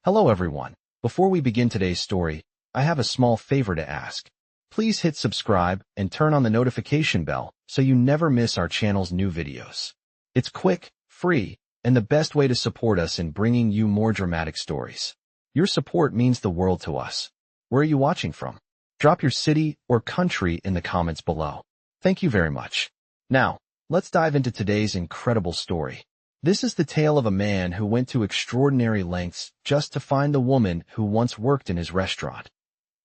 Hello everyone. Before we begin today's story, I have a small favor to ask. Please hit subscribe and turn on the notification bell so you never miss our channel's new videos. It's quick, free, and the best way to support us in bringing you more dramatic stories. Your support means the world to us. Where are you watching from? Drop your city or country in the comments below. Thank you very much. Now, let's dive into today's incredible story. This is the tale of a man who went to extraordinary lengths just to find the woman who once worked in his restaurant.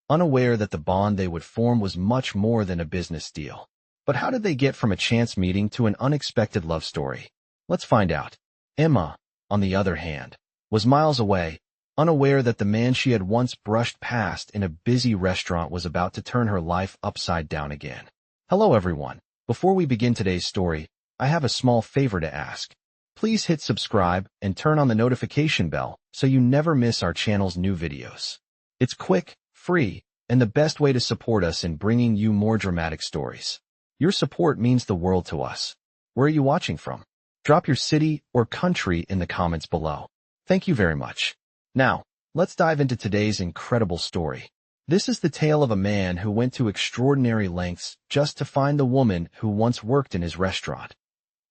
Unaware that the bond they would form was much more than a business deal. But how did they get from a chance meeting to an unexpected love story? Let's find out. Emma, on the other hand, was miles away, unaware that the man she had once brushed past in a busy restaurant was about to turn her life upside down again. Hello everyone. Before we begin today's story, I have a small favor to ask. Please hit subscribe and turn on the notification bell so you never miss our channel's new videos. It's quick, free, and the best way to support us in bringing you more dramatic stories. Your support means the world to us. Where are you watching from? Drop your city or country in the comments below. Thank you very much. Now, let's dive into today's incredible story. This is the tale of a man who went to extraordinary lengths just to find the woman who once worked in his restaurant.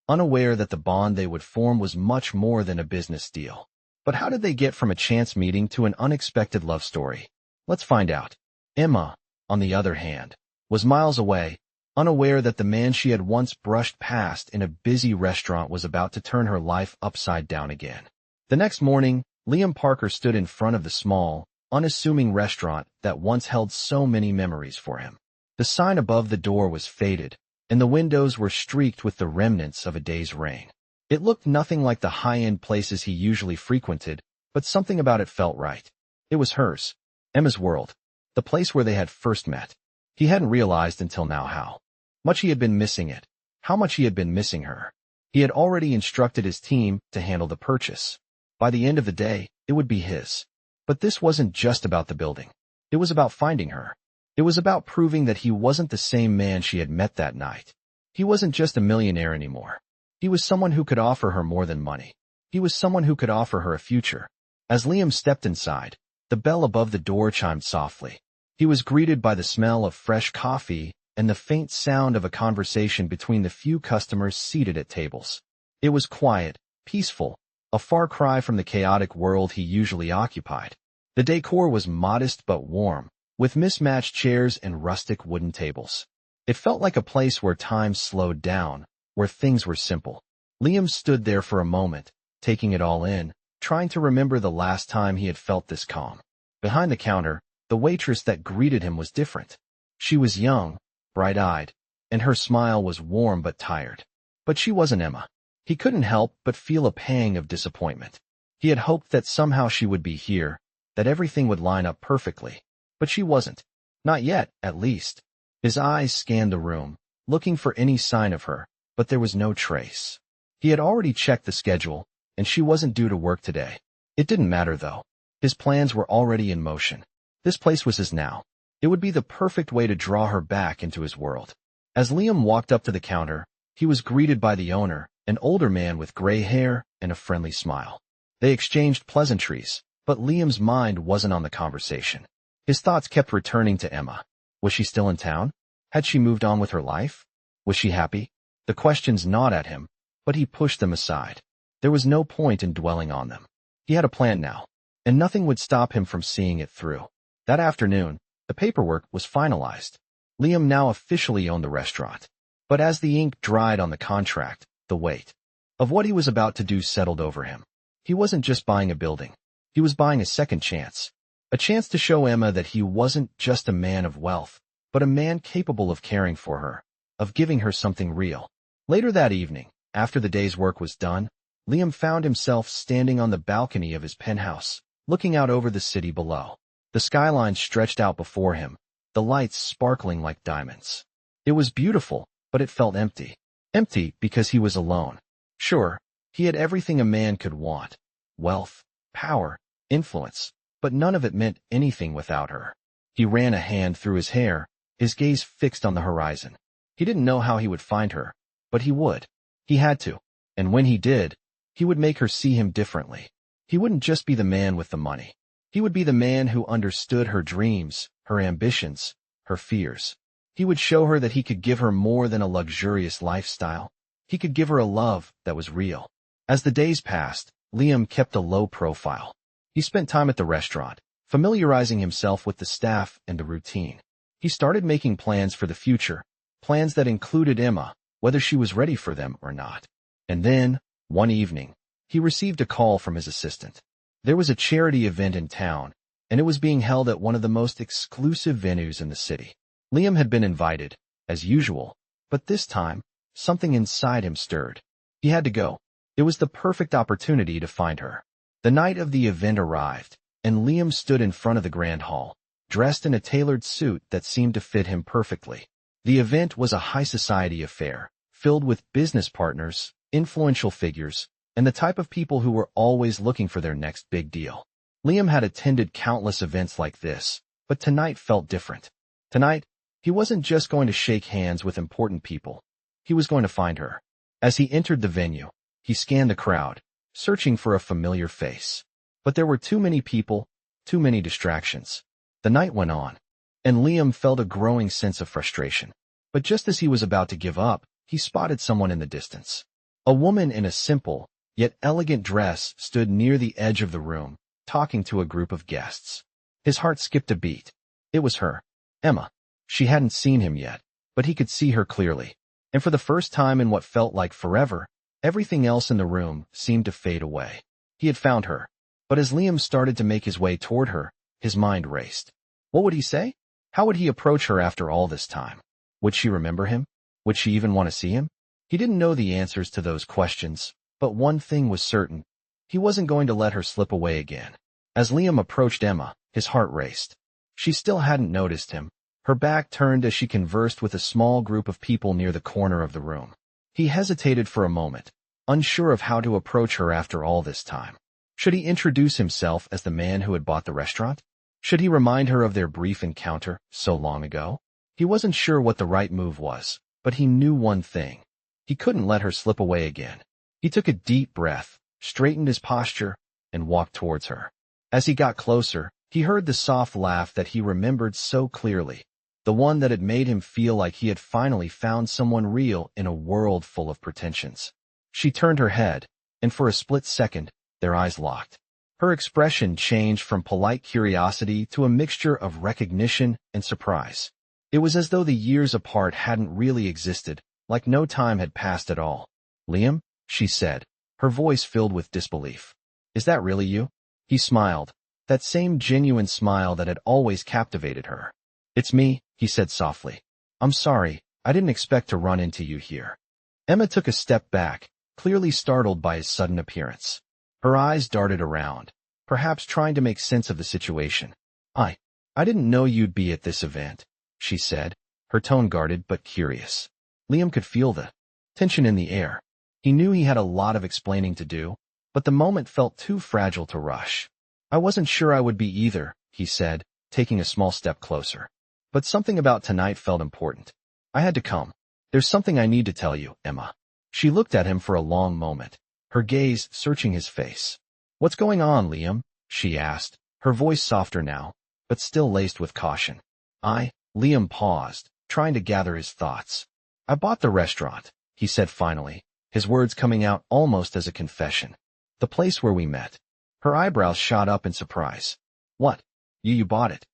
Unaware that the bond they would form was much more than a business deal. But how did they get from a chance meeting to an unexpected love story? Let's find out. Emma, on the other hand, was miles away, unaware that the man she had once brushed past in a busy restaurant was about to turn her life upside down again. The next morning, Liam Parker stood in front of the small, unassuming restaurant that once held so many memories for him. The sign above the door was faded, and the windows were streaked with the remnants of a day's rain. It looked nothing like the high-end places he usually frequented, but something about it felt right. It was hers. Emma's world. The place where they had first met. He hadn't realized until now how much he had been missing it, how much he had been missing her. He had already instructed his team to handle the purchase. By the end of the day, it would be his. But this wasn't just about the building. It was about finding her. It was about proving that he wasn't the same man she had met that night. He wasn't just a millionaire anymore. He was someone who could offer her more than money. He was someone who could offer her a future. As Liam stepped inside, the bell above the door chimed softly. He was greeted by the smell of fresh coffee and the faint sound of a conversation between the few customers seated at tables. It was quiet, peaceful, a far cry from the chaotic world he usually occupied. The decor was modest but warm, with mismatched chairs and rustic wooden tables. It felt like a place where time slowed down, where things were simple. Liam stood there for a moment, taking it all in, trying to remember the last time he had felt this calm. Behind the counter, the waitress that greeted him was different. She was young, bright-eyed, and her smile was warm but tired. But she wasn't Emma. He couldn't help but feel a pang of disappointment. He had hoped that somehow she would be here, that everything would line up perfectly. But she wasn't. Not yet, at least. His eyes scanned the room, looking for any sign of her, but there was no trace. He had already checked the schedule, and she wasn't due to work today. It didn't matter, though. His plans were already in motion. This place was his now. It would be the perfect way to draw her back into his world. As Liam walked up to the counter, he was greeted by the owner, an older man with gray hair and a friendly smile. They exchanged pleasantries, but Liam's mind wasn't on the conversation. His thoughts kept returning to Emma. Was she still in town? Had she moved on with her life? Was she happy? The questions gnawed at him, but he pushed them aside. There was no point in dwelling on them. He had a plan now, and nothing would stop him from seeing it through. That afternoon, the paperwork was finalized. Liam now officially owned the restaurant. But as the ink dried on the contract, the weight of what he was about to do settled over him. He wasn't just buying a building. He was buying a second chance. A chance to show Emma that he wasn't just a man of wealth, but a man capable of caring for her, of giving her something real. Later that evening, after the day's work was done, Liam found himself standing on the balcony of his penthouse, looking out over the city below. The skyline stretched out before him, the lights sparkling like diamonds. It was beautiful, but it felt empty. Empty because he was alone. Sure, he had everything a man could want: wealth, power, influence. But none of it meant anything without her. He ran a hand through his hair, his gaze fixed on the horizon. He didn't know how he would find her, but he would. He had to. And when he did, he would make her see him differently. He wouldn't just be the man with the money. He would be the man who understood her dreams, her ambitions, her fears. He would show her that he could give her more than a luxurious lifestyle. He could give her a love that was real. As the days passed, Liam kept a low profile. He spent time at the restaurant, familiarizing himself with the staff and the routine. He started making plans for the future, plans that included Emma, whether she was ready for them or not. And then, one evening, he received a call from his assistant. There was a charity event in town, and it was being held at one of the most exclusive venues in the city. Liam had been invited, as usual, but this time, something inside him stirred. He had to go. It was the perfect opportunity to find her. The night of the event arrived, and Liam stood in front of the grand hall, dressed in a tailored suit that seemed to fit him perfectly. The event was a high society affair, filled with business partners, influential figures, and the type of people who were always looking for their next big deal. Liam had attended countless events like this, but tonight felt different. Tonight, he wasn't just going to shake hands with important people. He was going to find her. As he entered the venue, he scanned the crowd, searching for a familiar face. But there were too many people, too many distractions. The night went on, and Liam felt a growing sense of frustration. But just as he was about to give up, he spotted someone in the distance. A woman in a simple, yet elegant dress stood near the edge of the room, talking to a group of guests. His heart skipped a beat. It was her, Emma. She hadn't seen him yet, but he could see her clearly. And for the first time in what felt like forever, everything else in the room seemed to fade away. He had found her. But as Liam started to make his way toward her, his mind raced. What would he say? How would he approach her after all this time? Would she remember him? Would she even want to see him? He didn't know the answers to those questions, but one thing was certain. He wasn't going to let her slip away again. As Liam approached Emma, his heart raced. She still hadn't noticed him. Her back turned as she conversed with a small group of people near the corner of the room. He hesitated for a moment, unsure of how to approach her after all this time. Should he introduce himself as the man who had bought the restaurant? Should he remind her of their brief encounter so long ago? He wasn't sure what the right move was, but he knew one thing. He couldn't let her slip away again. He took a deep breath, straightened his posture, and walked towards her. As he got closer, he heard the soft laugh that he remembered so clearly. The one that had made him feel like he had finally found someone real in a world full of pretensions. She turned her head, and for a split second, their eyes locked. Her expression changed from polite curiosity to a mixture of recognition and surprise. It was as though the years apart hadn't really existed, like no time had passed at all. "Liam?" she said, her voice filled with disbelief. "Is that really you?" He smiled, that same genuine smile that had always captivated her. "It's me," he said softly. "I'm sorry, I didn't expect to run into you here." Emma took a step back, clearly startled by his sudden appearance. Her eyes darted around, perhaps trying to make sense of the situation. I didn't know you'd be at this event," she said, her tone guarded but curious. Liam could feel the tension in the air. He knew he had a lot of explaining to do, but the moment felt too fragile to rush. "I wasn't sure I would be either," he said, taking a small step closer. "But something about tonight felt important. I had to come. There's something I need to tell you, Emma." She looked at him for a long moment, her gaze searching his face. "What's going on, Liam?" she asked, her voice softer now, but still laced with caution. Liam paused, trying to gather his thoughts. "I bought the restaurant," he said finally, his words coming out almost as a confession. "The place where we met." Her eyebrows shot up in surprise. "What? You bought it?"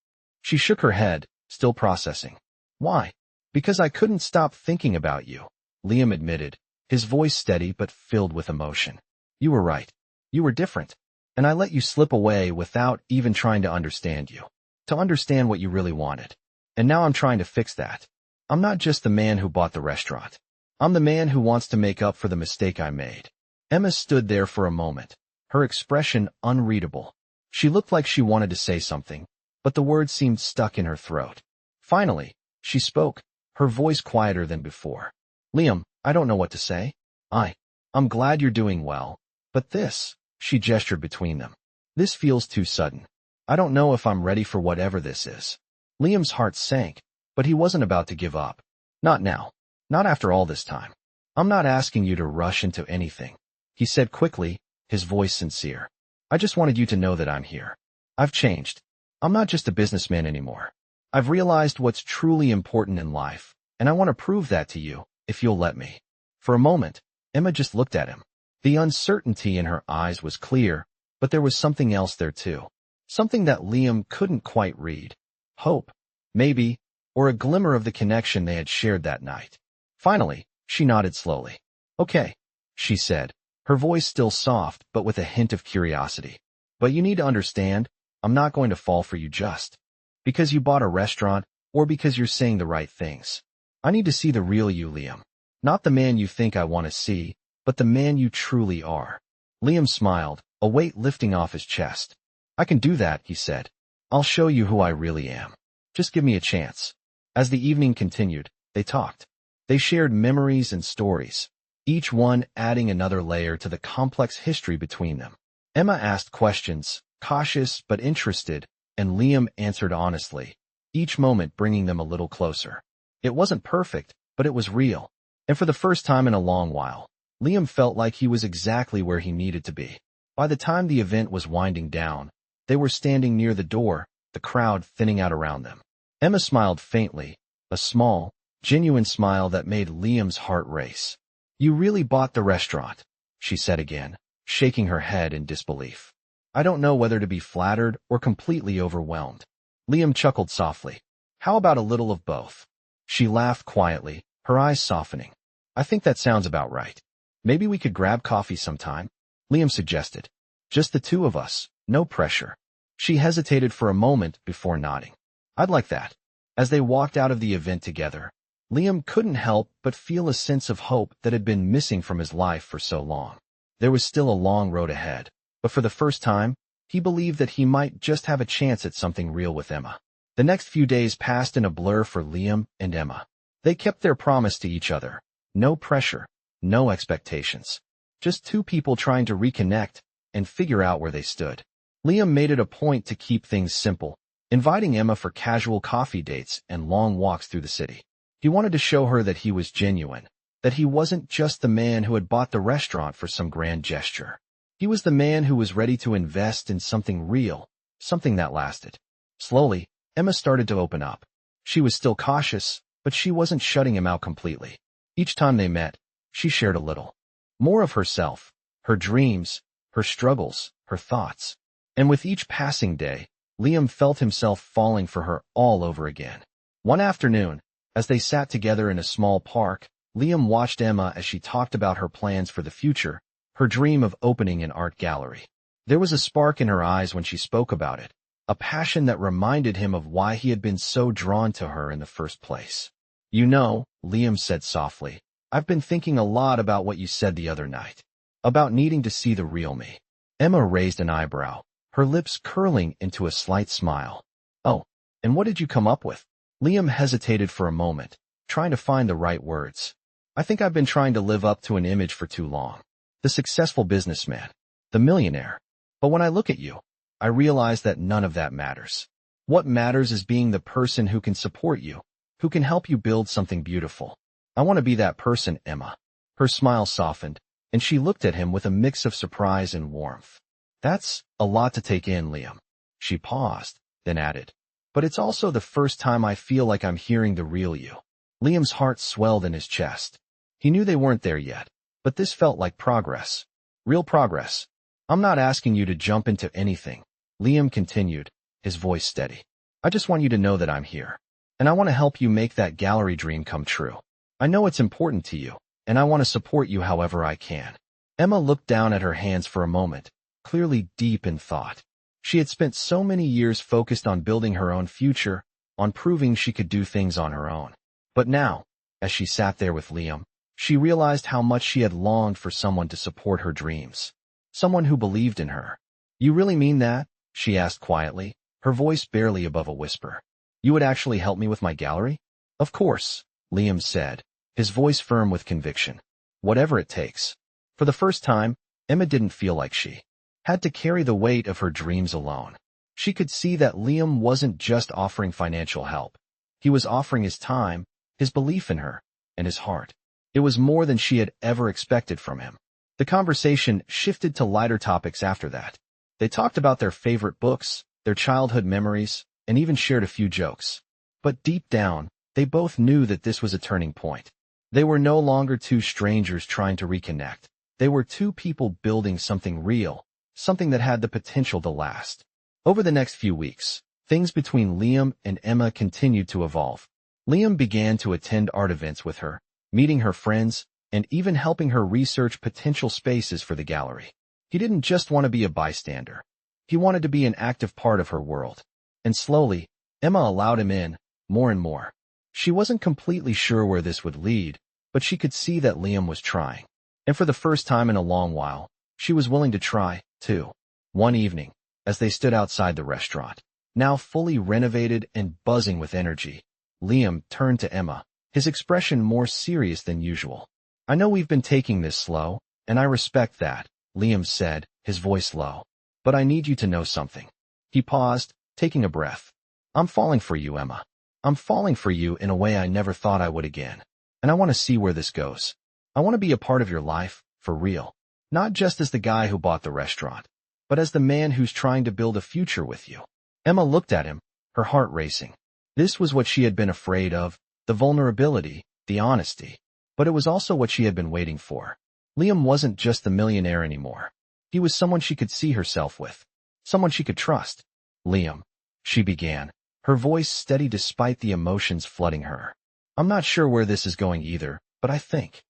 She shook her head, still processing. "Why?" "Because I couldn't stop thinking about you," Liam admitted, his voice steady but filled with emotion. "You were right. You were different. And I let you slip away without even trying to understand you. To understand what you really wanted. And now I'm trying to fix that. I'm not just the man who bought the restaurant. I'm the man who wants to make up for the mistake I made." Emma stood there for a moment, her expression unreadable. She looked like she wanted to say something, but the words seemed stuck in her throat. Finally, she spoke, her voice quieter than before. "Liam, I don't know what to say. I'm glad you're doing well, but this," she gestured between them. "This feels too sudden. I don't know if I'm ready for whatever this is." Liam's heart sank, but he wasn't about to give up. "Not now. Not after all this time. I'm not asking you to rush into anything," he said quickly, his voice sincere. I just wanted you to know that I'm here. I've changed. I'm not just a businessman anymore. I've realized what's truly important in life, and I want to prove that to you, if you'll let me." For a moment, Emma just looked at him. The uncertainty in her eyes was clear, but there was something else there too. Something that Liam couldn't quite read. Hope, maybe, or a glimmer of the connection they had shared that night. Finally, she nodded slowly. "Okay," she said, her voice still soft but with a hint of curiosity. "But you need to understand, I'm not going to fall for you just because you bought a restaurant or because you're saying the right things. I need to see the real you, Liam. Not the man you think I want to see, but the man you truly are." Liam smiled, a weight lifting off his chest. "I can do that," he said. "I'll show you who I really am. Just give me a chance." As the evening continued, they talked. They shared memories and stories, each one adding another layer to the complex history between them. Emma asked questions, cautious but interested, and Liam answered honestly, each moment bringing them a little closer. It wasn't perfect, but it was real. And for the first time in a long while, Liam felt like he was exactly where he needed to be. By the time the event was winding down, they were standing near the door, the crowd thinning out around them. Emma smiled faintly, a small, genuine smile that made Liam's heart race. "You really bought the restaurant," she said again, shaking her head in disbelief. "I don't know whether to be flattered or completely overwhelmed." Liam chuckled softly. "How about a little of both?" She laughed quietly, her eyes softening. "I think that sounds about right. Maybe we could grab coffee sometime," Liam suggested. "Just the two of us, no pressure." She hesitated for a moment before nodding. "I'd like that." As they walked out of the event together, Liam couldn't help but feel a sense of hope that had been missing from his life for so long. There was still a long road ahead, but for the first time, he believed that he might just have a chance at something real with Emma. The next few days passed in a blur for Liam and Emma. They kept their promise to each other. No pressure, no expectations. Just two people trying to reconnect and figure out where they stood. Liam made it a point to keep things simple, inviting Emma for casual coffee dates and long walks through the city. He wanted to show her that he was genuine, that he wasn't just the man who had bought the restaurant for some grand gesture. He was the man who was ready to invest in something real, something that lasted. Slowly, Emma started to open up. She was still cautious, but she wasn't shutting him out completely. Each time they met, she shared a little more of herself, her dreams, her struggles, her thoughts. And with each passing day, Liam felt himself falling for her all over again. One afternoon, as they sat together in a small park, Liam watched Emma as she talked about her plans for the future, her dream of opening an art gallery. There was a spark in her eyes when she spoke about it, a passion that reminded him of why he had been so drawn to her in the first place. "You know," Liam said softly, "I've been thinking a lot about what you said the other night, about needing to see the real me." Emma raised an eyebrow, her lips curling into a slight smile. "Oh, and what did you come up with?" Liam hesitated for a moment, trying to find the right words. "I think I've been trying to live up to an image for too long. The successful businessman, the millionaire. But when I look at you, I realize that none of that matters. What matters is being the person who can support you, who can help you build something beautiful. I want to be that person, Emma." Her smile softened, and she looked at him with a mix of surprise and warmth. "That's a lot to take in, Liam." She paused, then added, "But it's also the first time I feel like I'm hearing the real you." Liam's heart swelled in his chest. He knew they weren't there yet, but this felt like progress. Real progress. "I'm not asking you to jump into anything," Liam continued, his voice steady. "I just want you to know that I'm here, and I want to help you make that gallery dream come true. I know it's important to you, and I want to support you however I can." Emma looked down at her hands for a moment, clearly deep in thought. She had spent so many years focused on building her own future, on proving she could do things on her own. But now, as she sat there with Liam, she realized how much she had longed for someone to support her dreams. Someone who believed in her. "You really mean that?" she asked quietly, her voice barely above a whisper. "You would actually help me with my gallery?" "Of course," Liam said, his voice firm with conviction. "Whatever it takes." For the first time, Emma didn't feel like she had to carry the weight of her dreams alone. She could see that Liam wasn't just offering financial help. He was offering his time, his belief in her, and his heart. It was more than she had ever expected from him. The conversation shifted to lighter topics after that. They talked about their favorite books, their childhood memories, and even shared a few jokes. But deep down, they both knew that this was a turning point. They were no longer two strangers trying to reconnect. They were two people building something real, something that had the potential to last. Over the next few weeks, things between Liam and Emma continued to evolve. Liam began to attend art events with her, meeting her friends, and even helping her research potential spaces for the gallery. He didn't just want to be a bystander. He wanted to be an active part of her world. And slowly, Emma allowed him in, more and more. She wasn't completely sure where this would lead, but she could see that Liam was trying. And for the first time in a long while, she was willing to try, too. One evening, as they stood outside the restaurant, now fully renovated and buzzing with energy, Liam turned to Emma, his expression more serious than usual. "I know we've been taking this slow, and I respect that," Liam said, his voice low. "But I need you to know something." He paused, taking a breath. "I'm falling for you, Emma. I'm falling for you in a way I never thought I would again. And I want to see where this goes. I want to be a part of your life, for real. Not just as the guy who bought the restaurant, but as the man who's trying to build a future with you." Emma looked at him, her heart racing. This was what she had been afraid of, the vulnerability, the honesty. But it was also what she had been waiting for. Liam wasn't just the millionaire anymore. He was someone she could see herself with, someone she could trust. "Liam," she began, her voice steady despite the emotions flooding her. "I'm not sure where this is going either, but I think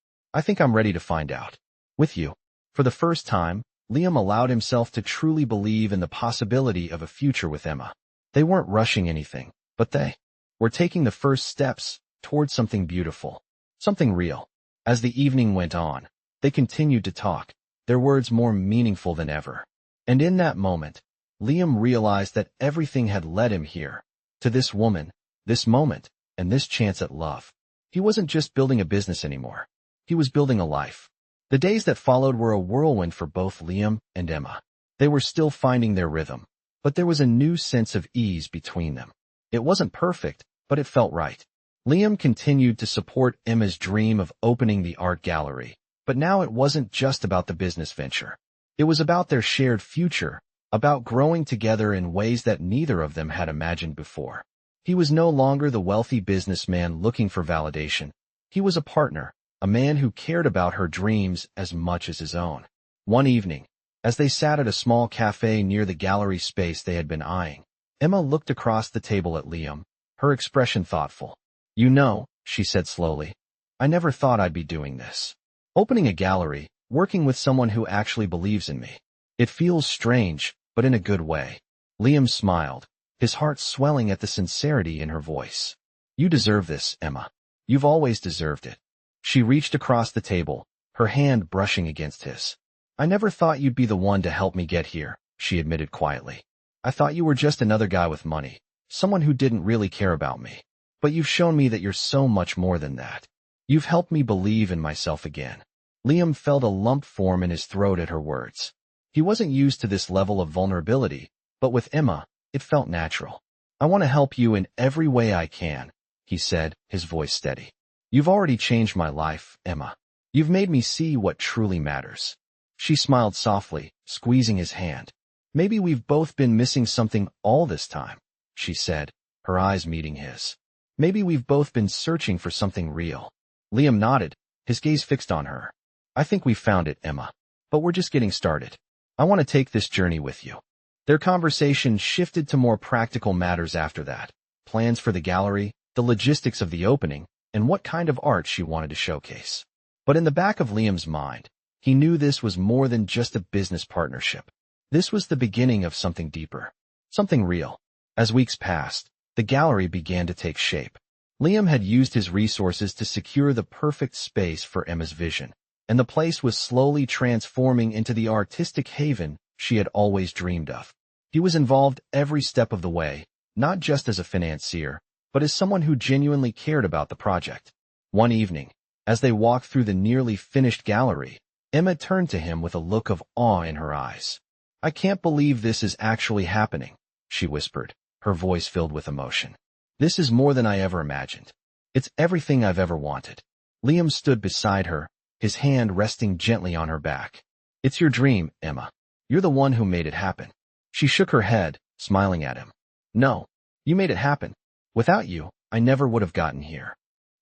I'm ready to find out. With you." For the first time, Liam allowed himself to truly believe in the possibility of a future with Emma. They weren't rushing anything, but they were taking the first steps toward something beautiful, something real. As the evening went on, they continued to talk, their words more meaningful than ever. And in that moment, Liam realized that everything had led him here, to this woman, this moment, and this chance at love. He wasn't just building a business anymore. He was building a life. The days that followed were a whirlwind for both Liam and Emma. They were still finding their rhythm, but there was a new sense of ease between them. It wasn't perfect, but it felt right. Liam continued to support Emma's dream of opening the art gallery, but now it wasn't just about the business venture. It was about their shared future, about growing together in ways that neither of them had imagined before. He was no longer the wealthy businessman looking for validation. He was a partner, a man who cared about her dreams as much as his own. One evening, as they sat at a small cafe near the gallery space they had been eyeing, Emma looked across the table at Liam, her expression thoughtful. "You know," she said slowly, "I never thought I'd be doing this. Opening a gallery, working with someone who actually believes in me. It feels strange, but in a good way." Liam smiled, his heart swelling at the sincerity in her voice. "You deserve this, Emma. You've always deserved it." She reached across the table, her hand brushing against his. "I never thought you'd be the one to help me get here," she admitted quietly. "I thought you were just another guy with money, someone who didn't really care about me. But you've shown me that you're so much more than that. You've helped me believe in myself again." Liam felt a lump form in his throat at her words. He wasn't used to this level of vulnerability, but with Emma, it felt natural. "I want to help you in every way I can," he said, his voice steady. "You've already changed my life, Emma. You've made me see what truly matters." She smiled softly, squeezing his hand. "Maybe we've both been missing something all this time," she said, her eyes meeting his. "Maybe we've both been searching for something real." Liam nodded, his gaze fixed on her. "I think we've found it, Emma. But we're just getting started. I want to take this journey with you." Their conversation shifted to more practical matters after that. Plans for the gallery, the logistics of the opening, and what kind of art she wanted to showcase. But in the back of Liam's mind, he knew this was more than just a business partnership. This was the beginning of something deeper, something real. As weeks passed, the gallery began to take shape. Liam had used his resources to secure the perfect space for Emma's vision, and the place was slowly transforming into the artistic haven she had always dreamed of. He was involved every step of the way, not just as a financier, but as someone who genuinely cared about the project. One evening, as they walked through the nearly finished gallery, Emma turned to him with a look of awe in her eyes. "I can't believe this is actually happening," she whispered, her voice filled with emotion. "This is more than I ever imagined. It's everything I've ever wanted." Liam stood beside her, his hand resting gently on her back. "It's your dream, Emma. You're the one who made it happen." She shook her head, smiling at him. No, you made it happen. Without you, I never would have gotten here.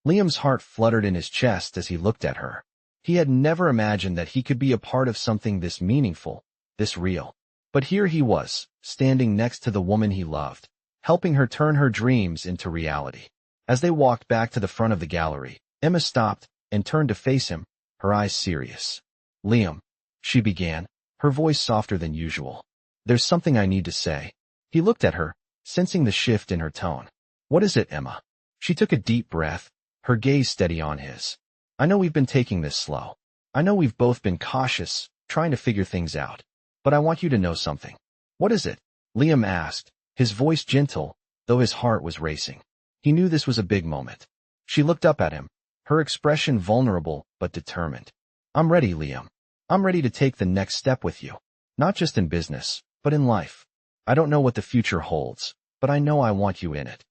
Liam's heart fluttered in his chest as he looked at her. He had never imagined that he could be a part of something this meaningful, this real. But here he was, standing next to the woman he loved, helping her turn her dreams into reality. As they walked back to the front of the gallery, Emma stopped and turned to face him, her eyes serious. Liam, she began, her voice softer than usual. There's something I need to say. He looked at her, sensing the shift in her tone. What is it, Emma? She took a deep breath, her gaze steady on his. I know we've been taking this slow. I know we've both been cautious, trying to figure things out. But I want you to know something. What is it? Liam asked, his voice gentle, though his heart was racing. He knew this was a big moment. She looked up at him, her expression vulnerable but determined. I'm ready, Liam. I'm ready to take the next step with you. Not just in business, but in life. I don't know what the future holds, but I know I want you in it.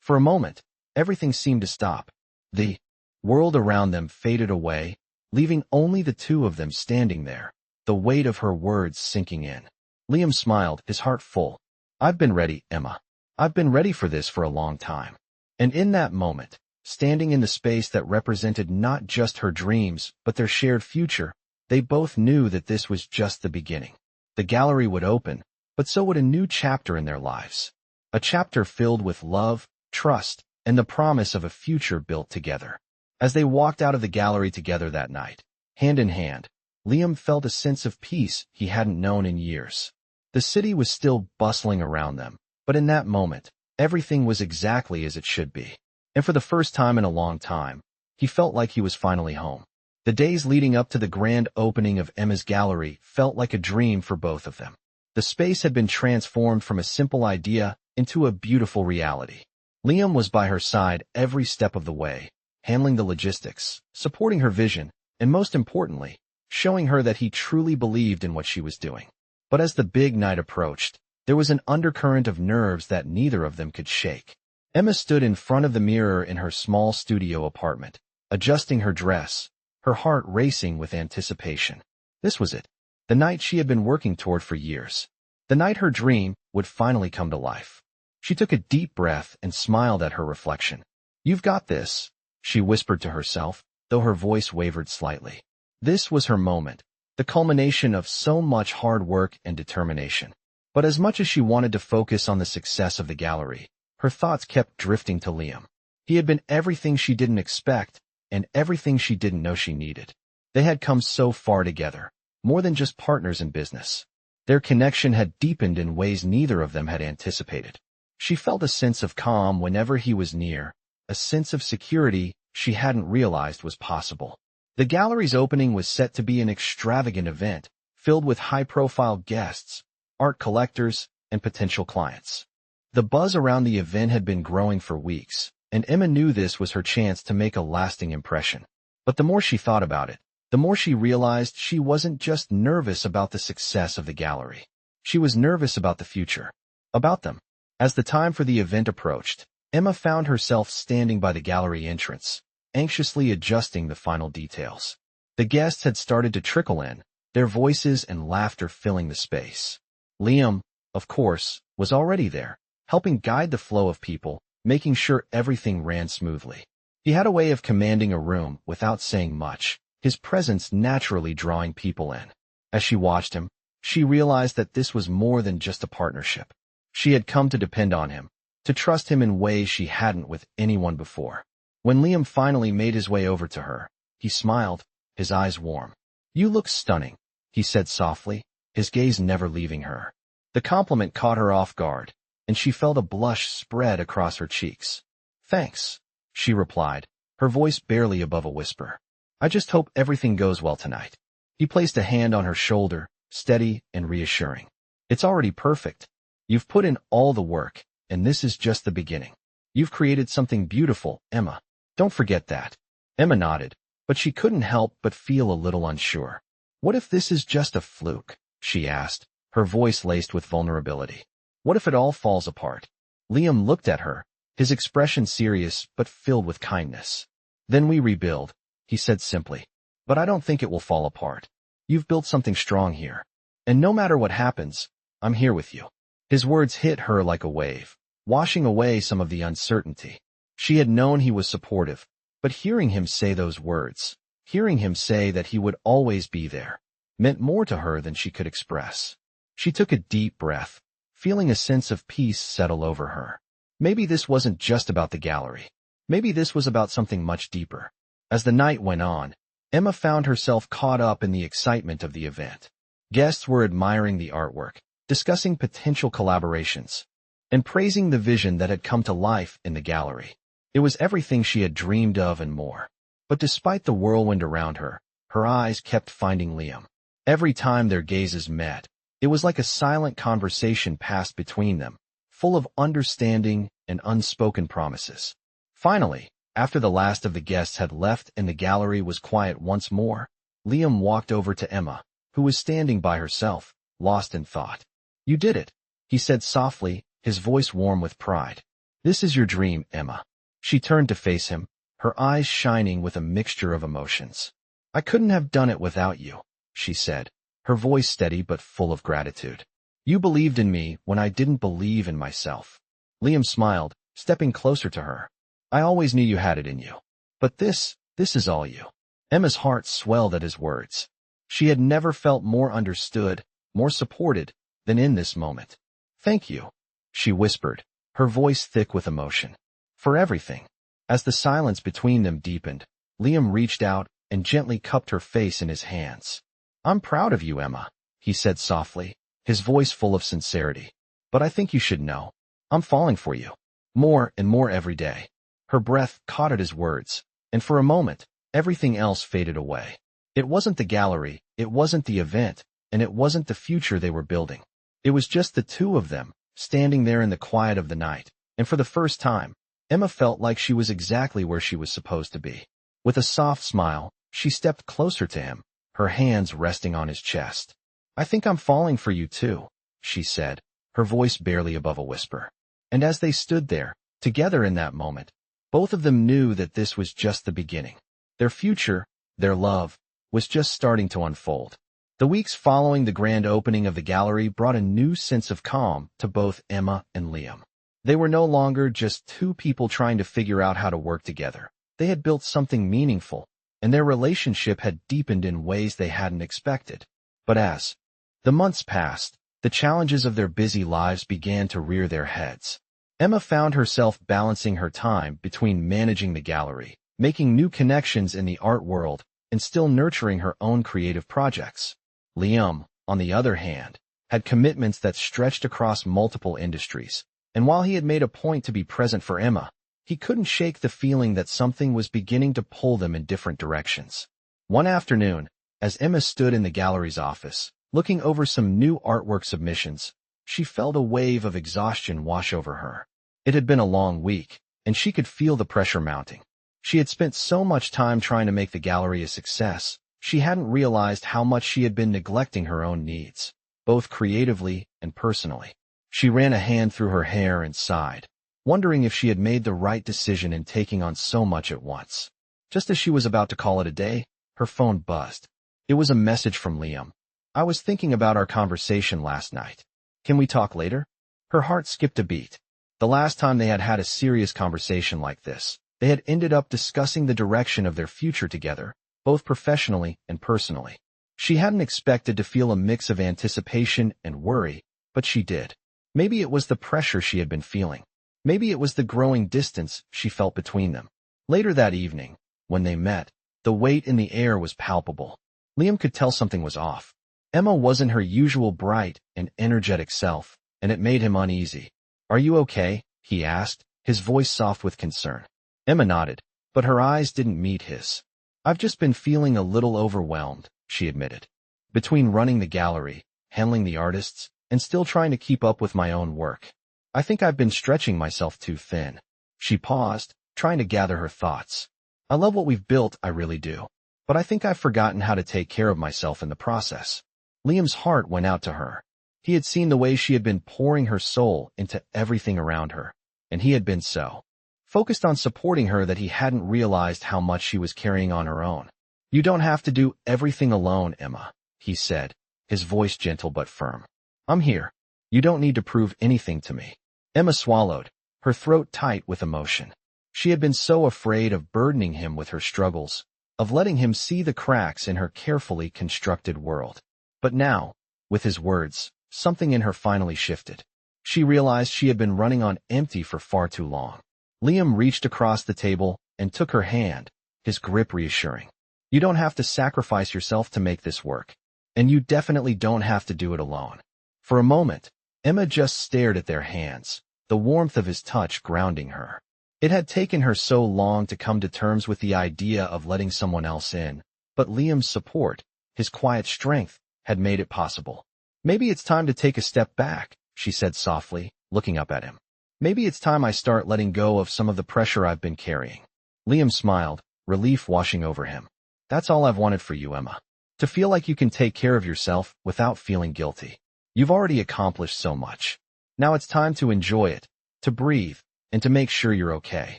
For a moment, everything seemed to stop. The world around them faded away, leaving only the two of them standing there, the weight of her words sinking in. Liam smiled, his heart full. I've been ready, Emma. I've been ready for this for a long time. And in that moment, standing in the space that represented not just her dreams, but their shared future, they both knew that this was just the beginning. The gallery would open, but so would a new chapter in their lives. A chapter filled with love, trust, and the promise of a future built together. As they walked out of the gallery together that night, hand in hand, Liam felt a sense of peace he hadn't known in years. The city was still bustling around them, but in that moment, everything was exactly as it should be. And for the first time in a long time, he felt like he was finally home. The days leading up to the grand opening of Emma's gallery felt like a dream for both of them. The space had been transformed from a simple idea into a beautiful reality. Liam was by her side every step of the way, handling the logistics, supporting her vision, and most importantly, showing her that he truly believed in what she was doing. But as the big night approached, there was an undercurrent of nerves that neither of them could shake. Emma stood in front of the mirror in her small studio apartment, adjusting her dress, her heart racing with anticipation. This was it, the night she had been working toward for years. The night her dream would finally come to life. She took a deep breath and smiled at her reflection. You've got this, she whispered to herself, though her voice wavered slightly. This was her moment, the culmination of so much hard work and determination. But as much as she wanted to focus on the success of the gallery, her thoughts kept drifting to Liam. He had been everything she didn't expect, and everything she didn't know she needed. They had come so far together, more than just partners in business. Their connection had deepened in ways neither of them had anticipated. She felt a sense of calm whenever he was near, a sense of security she hadn't realized was possible. The gallery's opening was set to be an extravagant event, filled with high-profile guests, art collectors, and potential clients. The buzz around the event had been growing for weeks, and Emma knew this was her chance to make a lasting impression. But the more she thought about it, the more she realized she wasn't just nervous about the success of the gallery. She was nervous about the future, about them. As the time for the event approached, Emma found herself standing by the gallery entrance, anxiously adjusting the final details. The guests had started to trickle in, their voices and laughter filling the space. Liam, of course, was already there, helping guide the flow of people, making sure everything ran smoothly. He had a way of commanding a room without saying much, his presence naturally drawing people in. As she watched him, she realized that this was more than just a partnership. She had come to depend on him, to trust him in ways she hadn't with anyone before. When Liam finally made his way over to her, he smiled, his eyes warm. You look stunning, he said softly, his gaze never leaving her. The compliment caught her off guard, and she felt a blush spread across her cheeks. Thanks, she replied, her voice barely above a whisper. I just hope everything goes well tonight. He placed a hand on her shoulder, steady and reassuring. It's already perfect. You've put in all the work, and this is just the beginning. You've created something beautiful, Emma. Don't forget that. Emma nodded, but she couldn't help but feel a little unsure. What if this is just a fluke? She asked, her voice laced with vulnerability. What if it all falls apart? Liam looked at her, his expression serious but filled with kindness. Then we rebuild, he said simply. But I don't think it will fall apart. You've built something strong here. And no matter what happens, I'm here with you. His words hit her like a wave, washing away some of the uncertainty. She had known he was supportive, but hearing him say those words, hearing him say that he would always be there, meant more to her than she could express. She took a deep breath, feeling a sense of peace settle over her. Maybe this wasn't just about the gallery. Maybe this was about something much deeper. As the night went on, Emma found herself caught up in the excitement of the event. Guests were admiring the artwork, discussing potential collaborations, and praising the vision that had come to life in the gallery. It was everything she had dreamed of and more. But despite the whirlwind around her, her eyes kept finding Liam. Every time their gazes met, it was like a silent conversation passed between them, full of understanding and unspoken promises. Finally, after the last of the guests had left and the gallery was quiet once more, Liam walked over to Emma, who was standing by herself, lost in thought. "You did it," he said softly, his voice warm with pride. "This is your dream, Emma." She turned to face him, her eyes shining with a mixture of emotions. "I couldn't have done it without you," she said, her voice steady but full of gratitude. "You believed in me when I didn't believe in myself." Liam smiled, stepping closer to her. "I always knew you had it in you. But this is all you." Emma's heart swelled at his words. She had never felt more understood, more supported, than in this moment. "Thank you," she whispered, her voice thick with emotion. "For everything." As the silence between them deepened, Liam reached out and gently cupped her face in his hands. "I'm proud of you, Emma," he said softly, his voice full of sincerity. "But I think you should know. I'm falling for you. More and more every day." Her breath caught at his words, and for a moment, everything else faded away. It wasn't the gallery, it wasn't the event, and it wasn't the future they were building. It was just the two of them, standing there in the quiet of the night, and for the first time, Emma felt like she was exactly where she was supposed to be. With a soft smile, she stepped closer to him, her hands resting on his chest. "I think I'm falling for you too," she said, her voice barely above a whisper. And as they stood there, together in that moment, both of them knew that this was just the beginning. Their future, their love, was just starting to unfold. The weeks following the grand opening of the gallery brought a new sense of calm to both Emma and Liam. They were no longer just two people trying to figure out how to work together. They had built something meaningful, and their relationship had deepened in ways they hadn't expected. But as the months passed, the challenges of their busy lives began to rear their heads. Emma found herself balancing her time between managing the gallery, making new connections in the art world, and still nurturing her own creative projects. Liam, on the other hand, had commitments that stretched across multiple industries, and while he had made a point to be present for Emma, he couldn't shake the feeling that something was beginning to pull them in different directions. One afternoon, as Emma stood in the gallery's office, looking over some new artwork submissions, she felt a wave of exhaustion wash over her. It had been a long week, and she could feel the pressure mounting. She had spent so much time trying to make the gallery a success, she hadn't realized how much she had been neglecting her own needs, both creatively and personally. She ran a hand through her hair and sighed, wondering if she had made the right decision in taking on so much at once. Just as she was about to call it a day, her phone buzzed. It was a message from Liam. "I was thinking about our conversation last night. Can we talk later?" Her heart skipped a beat. The last time they had had a serious conversation like this, they had ended up discussing the direction of their future together, both professionally and personally. She hadn't expected to feel a mix of anticipation and worry, but she did. Maybe it was the pressure she had been feeling. Maybe it was the growing distance she felt between them. Later that evening, when they met, the weight in the air was palpable. Liam could tell something was off. Emma wasn't her usual bright and energetic self, and it made him uneasy. "Are you okay?" he asked, his voice soft with concern. Emma nodded, but her eyes didn't meet his. "I've just been feeling a little overwhelmed," she admitted. "Between running the gallery, handling the artists, and still trying to keep up with my own work. I think I've been stretching myself too thin." She paused, trying to gather her thoughts. "I love what we've built, I really do. But I think I've forgotten how to take care of myself in the process." Liam's heart went out to her. He had seen the way she had been pouring her soul into everything around her, and he had been so focused on supporting her that he hadn't realized how much she was carrying on her own. "You don't have to do everything alone, Emma," he said, his voice gentle but firm. "I'm here. You don't need to prove anything to me. Emma swallowed, her throat tight with emotion. She had been so afraid of burdening him with her struggles, of letting him see the cracks in her carefully constructed world. But now, with his words, something in her finally shifted. She realized she had been running on empty for far too long. Liam reached across the table and took her hand, his grip reassuring. You don't have to sacrifice yourself to make this work. And you definitely don't have to do it alone. For a moment, Emma just stared at their hands, the warmth of his touch grounding her. It had taken her so long to come to terms with the idea of letting someone else in, but Liam's support, his quiet strength, had made it possible. Maybe it's time to take a step back, she said softly, looking up at him. Maybe it's time I start letting go of some of the pressure I've been carrying. Liam smiled, relief washing over him. That's all I've wanted for you, Emma. To feel like you can take care of yourself without feeling guilty. You've already accomplished so much. Now it's time to enjoy it, to breathe, and to make sure you're okay.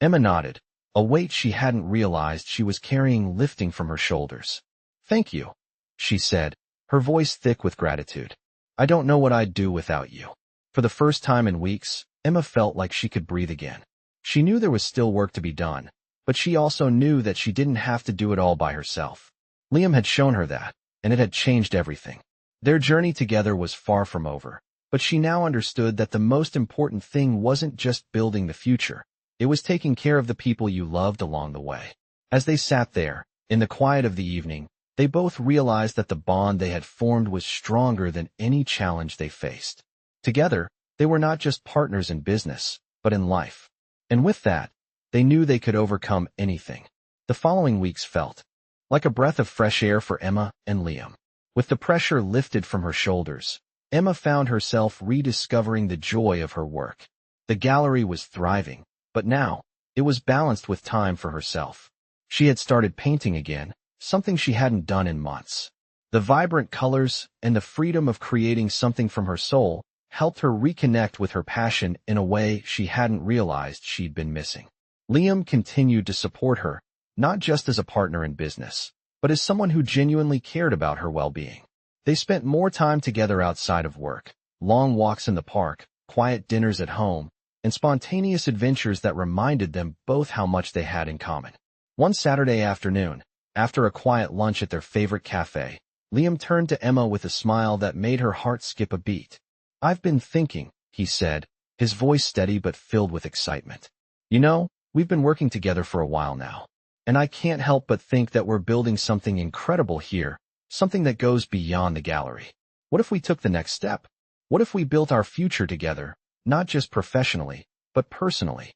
Emma nodded, a weight she hadn't realized she was carrying lifting from her shoulders. Thank you, she said, her voice thick with gratitude. I don't know what I'd do without you. For the first time in weeks, Emma felt like she could breathe again. She knew there was still work to be done, but she also knew that she didn't have to do it all by herself. Liam had shown her that, and it had changed everything. Their journey together was far from over, but she now understood that the most important thing wasn't just building the future. It was taking care of the people you loved along the way. As they sat there, in the quiet of the evening, they both realized that the bond they had formed was stronger than any challenge they faced. Together, they were not just partners in business, but in life. And with that, they knew they could overcome anything. The following weeks felt like a breath of fresh air for Emma and Liam. With the pressure lifted from her shoulders, Emma found herself rediscovering the joy of her work. The gallery was thriving, but now, it was balanced with time for herself. She had started painting again, something she hadn't done in months. The vibrant colors and the freedom of creating something from her soul helped her reconnect with her passion in a way she hadn't realized she'd been missing. Liam continued to support her, not just as a partner in business, but as someone who genuinely cared about her well-being. They spent more time together outside of work, long walks in the park, quiet dinners at home, and spontaneous adventures that reminded them both how much they had in common. One Saturday afternoon, after a quiet lunch at their favorite cafe, Liam turned to Emma with a smile that made her heart skip a beat. I've been thinking, he said, his voice steady but filled with excitement. You know, we've been working together for a while now. And I can't help but think that we're building something incredible here, something that goes beyond the gallery. What if we took the next step? What if we built our future together, not just professionally, but personally?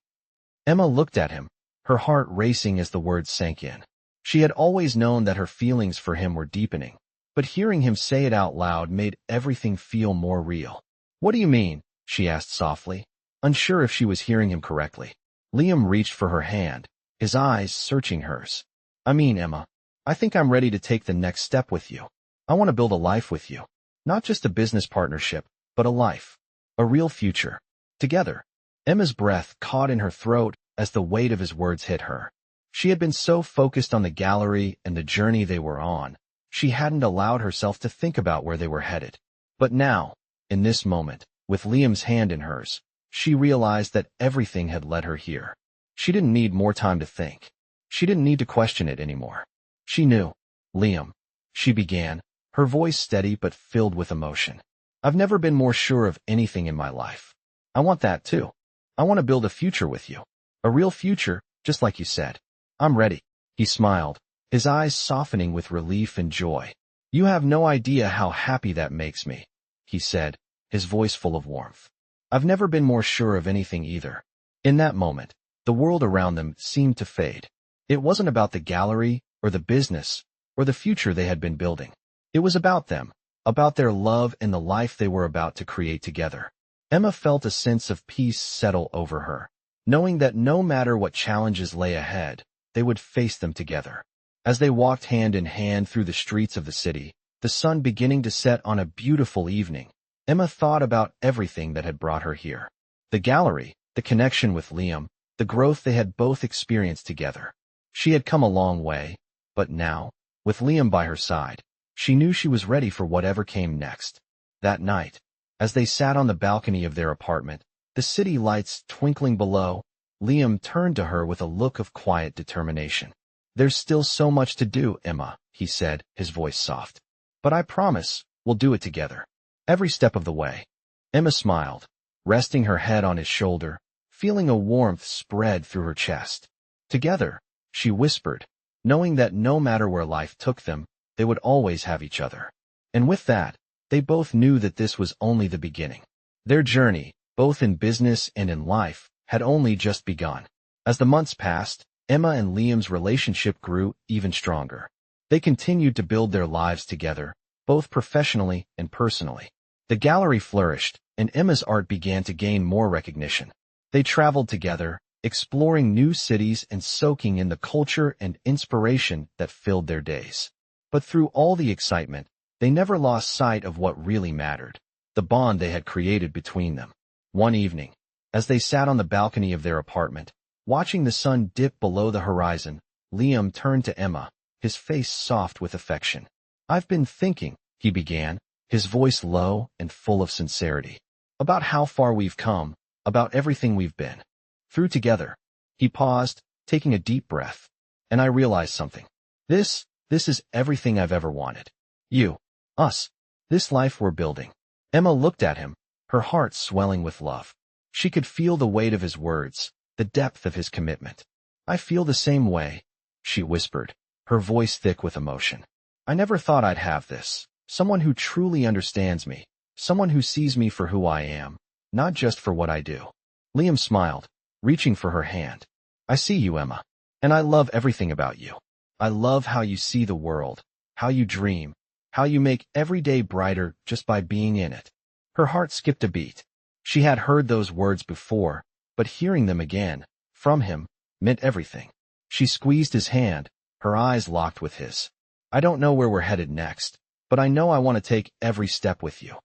Emma looked at him, her heart racing as the words sank in. She had always known that her feelings for him were deepening, but hearing him say it out loud made everything feel more real. What do you mean? She asked softly, unsure if she was hearing him correctly. Liam reached for her hand, his eyes searching hers. I mean, Emma, I think I'm ready to take the next step with you. I want to build a life with you. Not just a business partnership, but a life. A real future. Together. Emma's breath caught in her throat as the weight of his words hit her. She had been so focused on the gallery and the journey they were on, she hadn't allowed herself to think about where they were headed. But now, in this moment, with Liam's hand in hers, she realized that everything had led her here. She didn't need more time to think. She didn't need to question it anymore. She knew. Liam, she began, her voice steady but filled with emotion. I've never been more sure of anything in my life. I want that too. I want to build a future with you. A real future, just like you said. I'm ready. He smiled, his eyes softening with relief and joy. You have no idea how happy that makes me, he said, his voice full of warmth. I've never been more sure of anything either. In that moment, the world around them seemed to fade. It wasn't about the gallery, or the business, or the future they had been building. It was about them, about their love and the life they were about to create together. Emma felt a sense of peace settle over her, knowing that no matter what challenges lay ahead, they would face them together. As they walked hand in hand through the streets of the city, the sun beginning to set on a beautiful evening, Emma thought about everything that had brought her here. The gallery, the connection with Liam, the growth they had both experienced together. She had come a long way, but now, with Liam by her side, she knew she was ready for whatever came next. That night, As they sat on the balcony of their apartment, the city lights twinkling below, Liam turned to her with a look of quiet determination. "There's still so much to do, Emma," he said, his voice soft. "But I promise, we'll do it together. Every step of the way." Emma smiled, resting her head on his shoulder, feeling a warmth spread through her chest. "Together," she whispered, knowing that no matter where life took them, they would always have each other. And with that, they both knew that this was only the beginning. Their journey, both in business and in life, had only just begun. As the months passed, Emma and Liam's relationship grew even stronger. They continued to build their lives together, both professionally and personally. The gallery flourished, and Emma's art began to gain more recognition. They traveled together, exploring new cities and soaking in the culture and inspiration that filled their days. But through all the excitement, they never lost sight of what really mattered, the bond they had created between them. One evening, as they sat on the balcony of their apartment, watching the sun dip below the horizon, Liam turned to Emma, his face soft with affection. "I've been thinking," he began, his voice low and full of sincerity, "about how far we've come, about everything we've been through together." He paused, taking a deep breath. "And I realized something. This is everything I've ever wanted. You, us, this life we're building." Emma looked at him, her heart swelling with love. She could feel the weight of his words, the depth of his commitment. "I feel the same way," she whispered, her voice thick with emotion. "I never thought I'd have this. Someone who truly understands me, someone who sees me for who I am, not just for what I do." Liam smiled, reaching for her hand. "I see you, Emma, and I love everything about you. I love how you see the world, how you dream, how you make every day brighter just by being in it." Her heart skipped a beat. She had heard those words before, but hearing them again, from him, meant everything. She squeezed his hand, her eyes locked with his. "I don't know where we're headed next, but I know I want to take every step with you."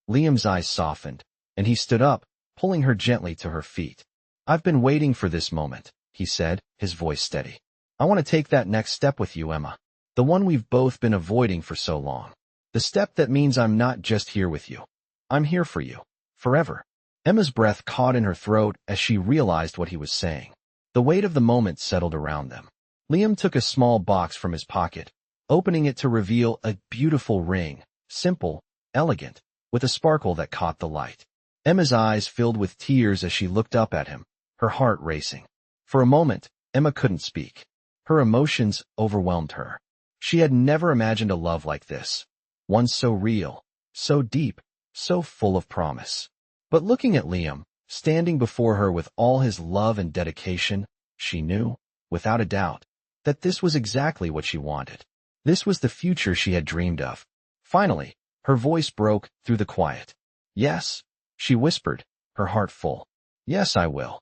Liam's eyes softened, and he stood up, pulling her gently to her feet. "I've been waiting for this moment," he said, his voice steady. "I want to take that next step with you, Emma. The one we've both been avoiding for so long. The step that means I'm not just here with you. I'm here for you. Forever." Emma's breath caught in her throat as she realized what he was saying. The weight of the moment settled around them. Liam took a small box from his pocket, opening it to reveal a beautiful ring, simple, elegant, with a sparkle that caught the light. Emma's eyes filled with tears as she looked up at him, her heart racing. For a moment, Emma couldn't speak. Her emotions overwhelmed her. She had never imagined a love like this, one so real, so deep, so full of promise. But looking at Liam, standing before her with all his love and dedication, she knew, without a doubt, that this was exactly what she wanted. This was the future she had dreamed of. Finally, her voice broke through the quiet. "Yes," she whispered, her heart full. "Yes, I will."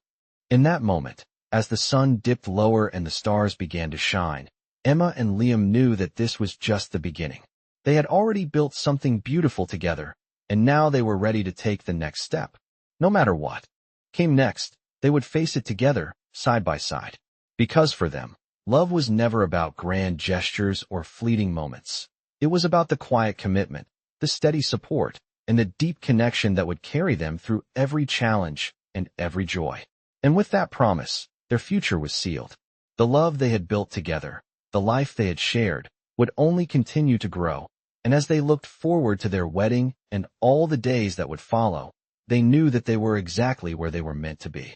In that moment, as the sun dipped lower and the stars began to shine, Emma and Liam knew that this was just the beginning. They had already built something beautiful together, and now they were ready to take the next step. No matter what came next, they would face it together, side by side. Because for them, love was never about grand gestures or fleeting moments. It was about the quiet commitment, the steady support, and the deep connection that would carry them through every challenge and every joy. And with that promise, their future was sealed. The love they had built together, the life they had shared, would only continue to grow, and as they looked forward to their wedding and all the days that would follow, they knew that they were exactly where they were meant to be.